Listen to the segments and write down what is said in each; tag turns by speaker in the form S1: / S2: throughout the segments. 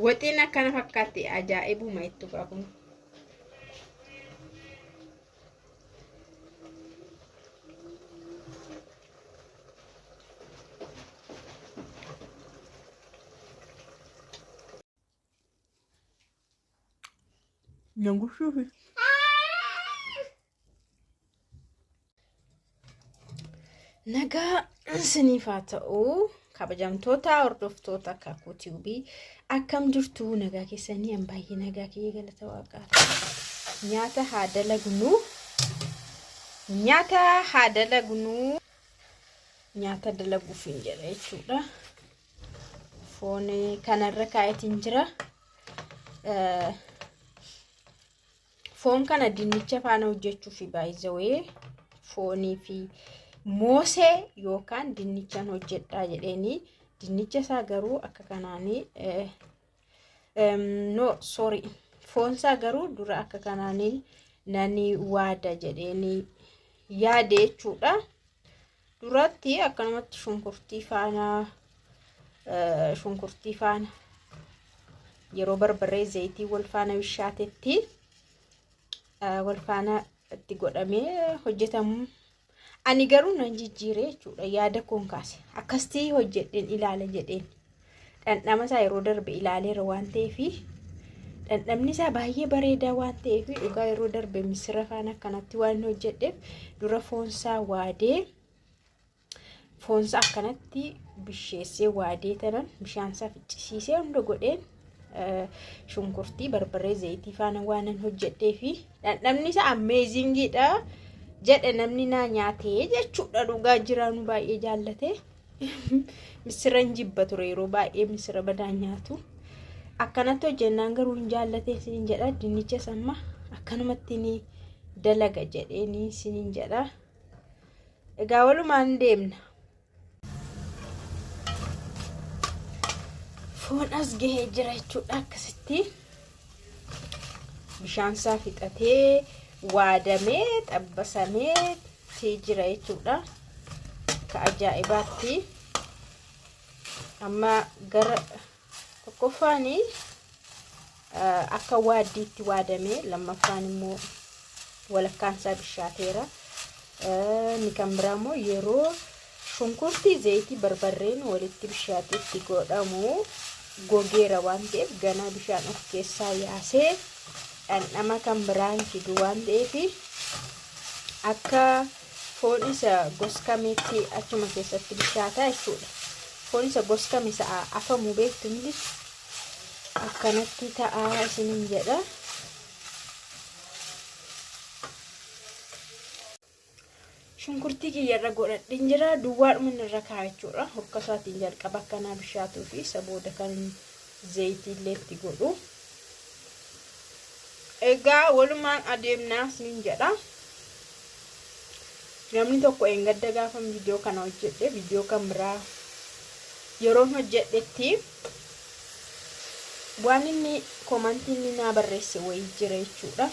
S1: Waxiin akkana fakkaatti ajaa'ibuma itti qabu. Nangushufi. Nagaa isiniif haa ta'u kabajamtoota hordoftoota Kakuu TV akkam jirtu nagaa keessanii an baay'ee nagaa kiyya galata waaqaati. Nyaata haa dalagnuu nyaata dalaguuf hin jedha jechuudha. Foon kanarra kaa'eetiin jira. Foon kana dinnicha faana hojjechuuf baay'ee foonii fi moosee yookaan dinnichaan hojjedhaa jedheeni dinnicha isaa garuu akka kanaanii foon isaa garuu dura akka kanaanii nani waada jedheeni yaade jechuudha. Duratti akkanumatti shunkurtii faana yeroo barbaree zayitii wal faana bishaatetti wal faana itti godhamee hojjetamu. Ani garuu nan jijjiire jechuudha yaada koon kaase akkasii hojjedheen ilaala jedheen dhandhama isaa yeroo darbe ilaaleera waan ta'eef dhandhamni isaa baay'ee bareedaa waan ta'eef dhugaa yeroo darbe misira faana akkanatti waan hojjedheef dura foonsaa waadee foonsaa akkanatti bisheessee waadee tanan bishaansaa ficcisiisee hunda godheen shunkurtii barbaree zayitii faana waanan hojjedheef dhandhamni isaa ameezingiidha. Jedhe namni naa nyaatee jechuudha dhugaa jiraanu baay'ee jaallate. Misiran jibba ture yeroo baay'ee misira badaa nyaatu. Akkanatti hojjennaan garuu hin jaallate sinin jedha dinnicha samma akkanumatti ni dalaga jedheeni sinin jedha. Egaa walumaan deemna. Foon as gahee jira jechuudha akkasitti. Bishaan isaa fixatee waadamee xabbasamee jira jechuudha. Ka ajaa'ibaatti amma gara tokkoffaanii akka waaddiitti waadamee lammaffaan immoo walakkaan isaa bishaateera. Ni kan biraa immoo yeroo shunkurtii zayitii barbarreen walitti bishaateetti godhamu gogeera waan ta'eef ganaa bishaan of keessaa yaasee dhandhama kan biraan fidu waan ta'eef akka foon isa goskameetti achuma keessatti bishaataa jechuudha. Foon isa goskame isaa afamu beektu miti akkanatti ta'aa isinin jedha. Shunkurtii kiyyarra godhadhin jira duwwaadhuma irra kaa'aa jechuudha. Hokkasaatiin jalqaba akkanaa bishaatuu fi isa booda kan zayitii illee itti godhu. Egaa walumaan adeemnaa sin jedha. Namni tokko engadda gaafa viidiyoo kana hojjedhe viidiyoo kan biraa yeroon hojjedhetti waan inni komantiin naa barreesse wayii jira jechuudha.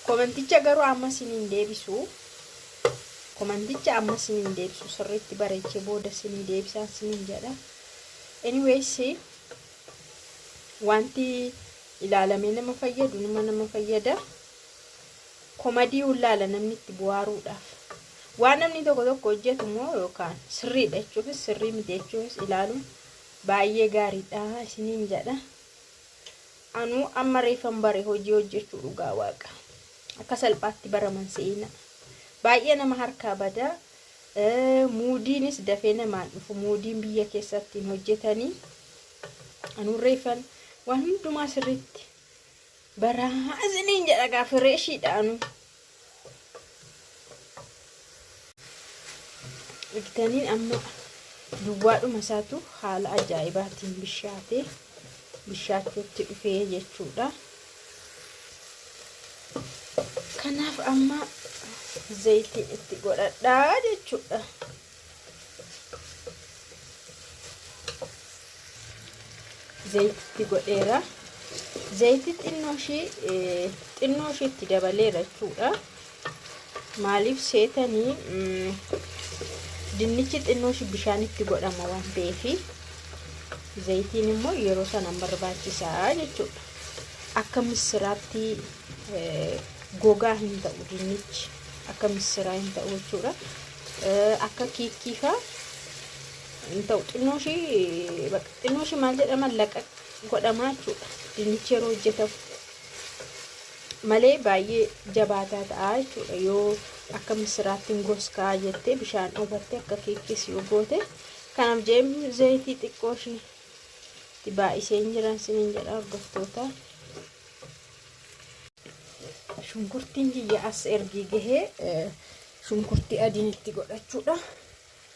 S1: Komanticha garuu amma sinin deebisu. Komanticha amma sinin deebisu sirriitti bareechee booda sinin deebisaan sinin jedha. Anyways wanti ilaalamee nama fayyadu nama fayyada. Komadii ulaala namni itti bu'aaruudhaaf. Waan namni tokko hojjetu immoo yookaan sirriidha jechuufis sirrii miti jechuufis ilaaluun baay'ee gaariidha isiniin jedha. Anuu amma reeffan bare hojii hojjechuu dhugaa waaqa. Akka salphaatti baraman seena. Baay'ee nama harkaa bada. Muudiinis dafee namaan dhufu muudiin biyya keessatti hojjetanii. Anuu reeffan waan hundumaa sirriitti baraa isiniin jedha gaafa reeshiidha anuu. Bitaniin amma duwwaadhuma isaatu haala ajaa'ibaatiin bishaachuutti dhufee jechuudha. Kanaaf amma zayitii itti godhadhaa jechuudha. Zayitii godheera. Zayitii xinnoo ishee itti dabaleera jechuudha. Maaliif seetanii dinnichi xinnoo ishee bishaan itti godhama waan ta'eef Zaytiin immoo yeroo sanaan barbaachisaa jechuudha. Akka misiraatti gogaa hin ta'u dinnichi. Akka misiraa hin ta'u jechuudha. Akka kiikii faa hin ta'u. Xinnoo ishii maal jedhama laqa godhamaa jechuudha. Dinnichi yeroo hojjetamu malee baay'ee jabaataa ta'a jechuudha. Yoo akka misiraatti hin goskaa jettee bishaan dhugattee akka kiikis yoo goote kanaaf jechuun zayitii xiqqoo ishii baay'isee jiran siniin jedha hordoftoota. Shunkurtiin kiyya as ergi gahee shunkurtii adiin itti godhachuudha.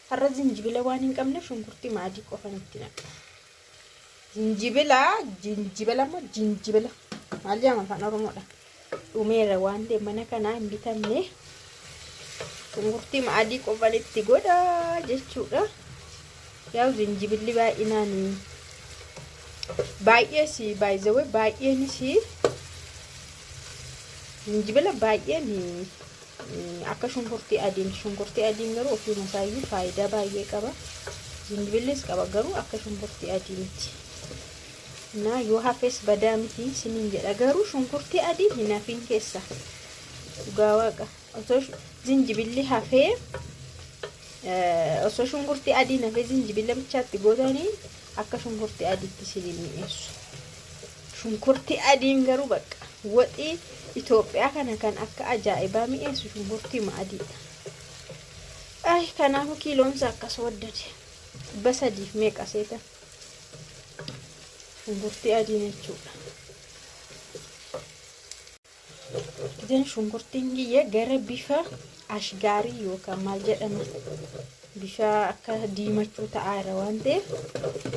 S1: Har'a zinjibila waan hin qabne shunkurtii adii qofan itti naqa. Jinjibila maal jedhama afaan Oromoodha. Dhumeera waan ta'eef mana kanaa hin bitamne shunkurtii adii qofan itti godha jechuudha. Yaa zinjibilli baay'inaan baay'eesi baay'ee baay'eenisi zinjibila baay'een akka shunkurtii adiin garuu ofiima isaayyuu faayidaa baay'ee qaba. Zinjibillis qaba garuu akka shunkurtii adii miti. Na yoo hafes badaa miti siniin jedha garuu shunkurtii adii hin hafin keessa dhugaa waaqa. Osoo zinjibilli hafee osoo shunkurtii adii hafee zinjibila bichaatti gootanii akka shunkurtii adiitti siniin mi'eessu. Shunkurtii adiin garuu bakka waxii Itoophiyaa kana kan akka ajaa'ibaa mi'eessu shunkurtii adiidha. Kanaafuu kiiloon isaa akkas waddade 300 meeqa seeta shunkurtii adiin jechuudha. Idan shunkurtiin kiyya gara bifa ashgaarii yookaan maal jedhama bifa akka diimachuu ta'aara waan ta'eef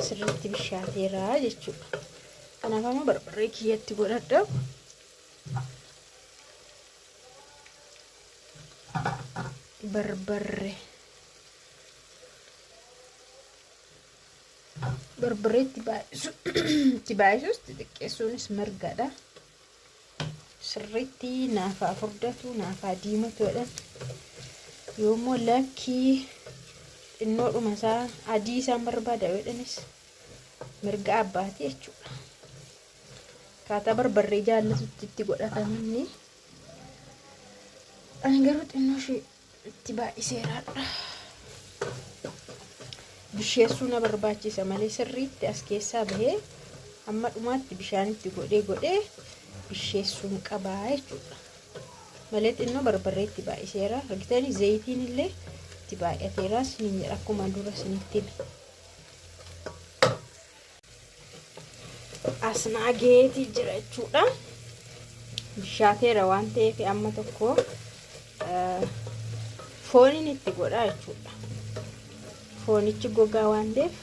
S1: sirriitti bishaateera jechuudha. Kanaaf amma barbaree kiyyatti godhadha. Barbaree itti baay'isuus xixiqqeessuunis mirgadha. Sirriitti naafaa furdatu naafaa diimatu jedhan yoommoo lakkii xinnoodhuma isaa adii isaan barbaada jedhanis mirga abbaati jechuudha. Kaataa barbaree jaallatutti itti godhatamanni ani garuu xinnoo ishee itti baay'iseeraadha. Bisheessuu na barbaachisa malee sirriitti as keessaa bahee hamma dhumaatti bishaan itti godhee bisheessuun qabaa jechuudha. Malee xinnoo barbaree itti baay'iseera. Argitanii zayitiin illee itti baay'ateera siniin jedha akkuma dura sinitti hime. Asnaa geetii jira jechuudha. Bishaateera waan ta'eef amma tokko fooniin itti godhaa jechuudha. Foonichi gogaa waan ta'eef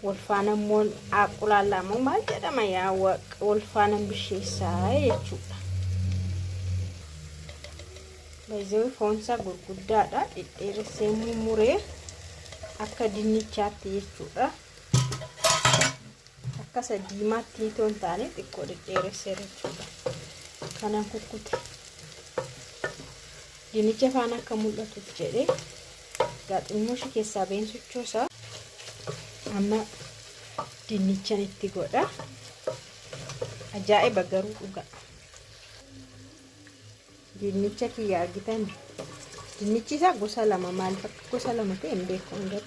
S1: walfaana immoo aqulaallamu maal jedhama yaa walfaana bisheessaa jechuudha. Baay'ee foonsaa gurguddaadha. Dhedheeressee mummuree akka dinnichaatti jechuudha. Akka diimaatti itoo hin taane xiqqoo dhedheeressee jechuudha. Kanaan kukkute. Dinnicha faana akka mul'atuuf jedhee gaaxinnoo ishee keessaa beensuchoosaa amma dinnichan itti godha. Ajaa'iba garuu dhugaa. Dinnicha kiyya argitan dinnichi isaa gosa lama maaliif akka gosa lama ta'e hin beeku garuu.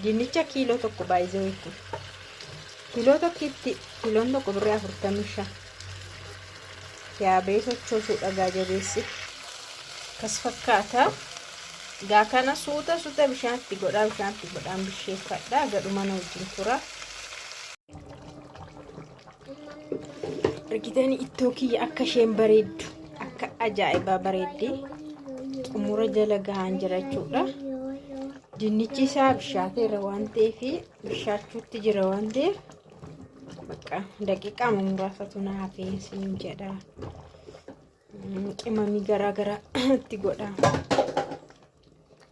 S1: Dinnicha kiiloo tokko baay'ee waytu. Kiiloo tokkitti kiiloon tokko birrii 45. Yaabee sochoosuu dhagaa jabeessi. Kas fakkaata. Gaa kana suuta bishaatti godhaan bisheeffadha. Gadhuma na wajjin tura. Argitanii ittoo kiyya akka isheen bareeddu akka ajaa'ibaa bareeddi xumura jala gahaan jira jechuudha. Dinnichi isaa bishaateera waan ta'eef bishaachuutti jira waan ta'eef bakka daqiiqaa muraasatu na hafee siin jedha. Qimamii garaagaraa itti godha.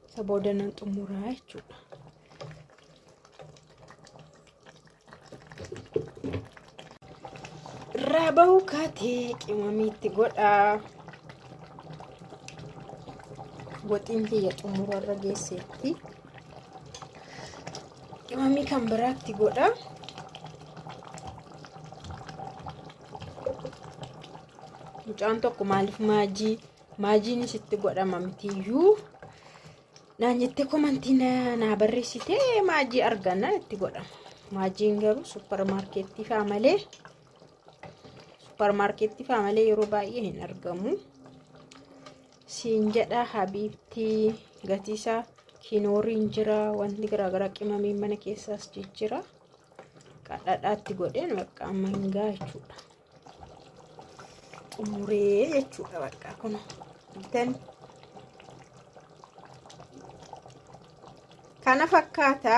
S1: Isa booda nan xumuraa jechuudha. Irraa bahuu kaatee qimamii itti godha. woxiin kiyya xumurarra geesseetti. Qimamii kan biraatti godha. Mucaan tokko maaliif maajiin isitti godhama mitiyyuu naan jettee komantii naa barreessitee maajii arganna itti godhama. Maajiin garuu suppermaarkeettii faa malee yeroo baay'ee hin argamu. Siin jedha habiibtii gatiisaa kinooriin jira, wanti garaagaraa qimamiin mana keessaas jira. Qadhaadhaatti godheen bakka amma hin gaa jechuudha. Xumuree jechuudha bakka kun kana fakkaata.